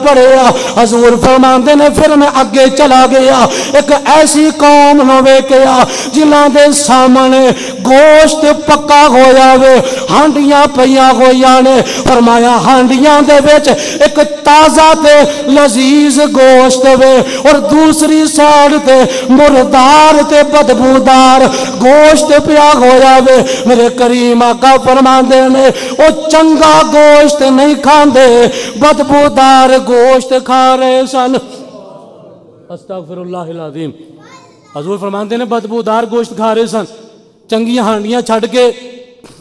پڑھیا حضور فرماندے نے پھر میں اگے چلا گیا ایک ایسی قوم نو ویکھیا جنہاں دے سامنے گوشت پکا ہویا وے ہانڈیاں پیاں ہویاں نے فرمایا ہانڈیاں دے وچ ایک تازہ تے لذیذ گوشت وے اور دوسری سائڈ تے مردار تے بدبودار گوشت پیا ہویا وے میرے کریم آقا فرماندے نے او چنگا گوشت نہیں کھاندے بدبودار گوشت کھا رہے سن استغفر اللہ العظیم حضور فرماندے نے بدبودار گوشت کھا رہے سن چنگی ہانڈیاں چھڑ کے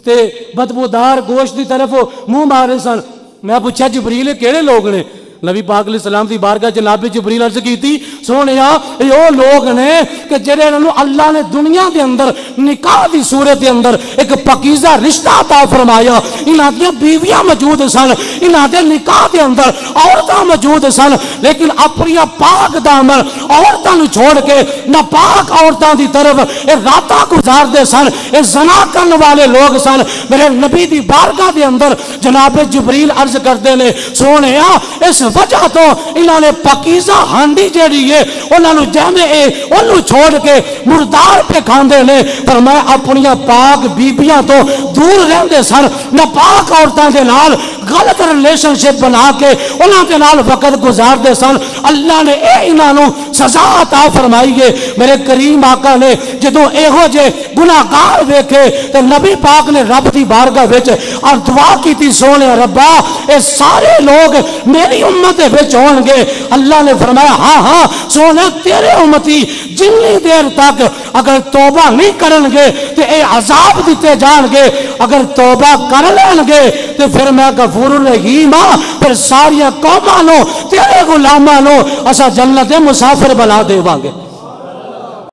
تے بدبودار گوشت دی طرف منہ مارے سن میں پوچھا جبریل کیڑے لوگ نے نبی پاک علیہ السلام دی بارگاہ جناب جبریل عرض کی تھی سونیا یہ لوگ نے کہ جڑے انہوں اللہ نے دنیا دے اندر نکاح دی صورت دے اندر ایک پاکیزہ رشتہ عطا فرمایا انہاں دی بیویاں موجود سن انہاں دے نکاح دے اندر عورتاں موجود سن لیکن اپنی پاک دامن عورتاں نو چھوڑ کے ناپاک عورتاں دی طرف اے راتاں گزاردے سن اے زنا کرن والے لوگ سن میرے نبی دی بارگاہ دے اندر جناب جبریل عرض کردے نے سونیا اس وجہ تو انہوں نے پاکیزہ ہانڈی جیڑی ہے انہوں نے جہنے انہوں چھوڑ کے مردار پہ کھاندے نے فرمایا اپنی پاک بیبیاں تو دور رہندے سن نہ پاک عورتاں دے نال غلط ریلیشن شپ بنا کے انہوں دے نال وقت گزار دے سن اللہ نے انہوں سزا عطا فرمائی ہے میرے کریم آقا نے جدوں ایہو جے گناہگار ویکھے تے نبی پاک نے رب دی بارگاہ وچ اور دعا کی تھی سونے ربا اے سارے لوگ میری امت وچ ہون گے اللہ نے فرمایا ہاں ہاں سونے تیرے امتی جنی دیر تک اگر توبہ نہیں کرن گے تو اے عذاب دیتے جان گے اگر توبہ کر لین گے تو پھر میں غفور الرحیم پھر ساری قوماں نو تیرے غلاماں نو اسا جنت مسافر بنا دے وانگے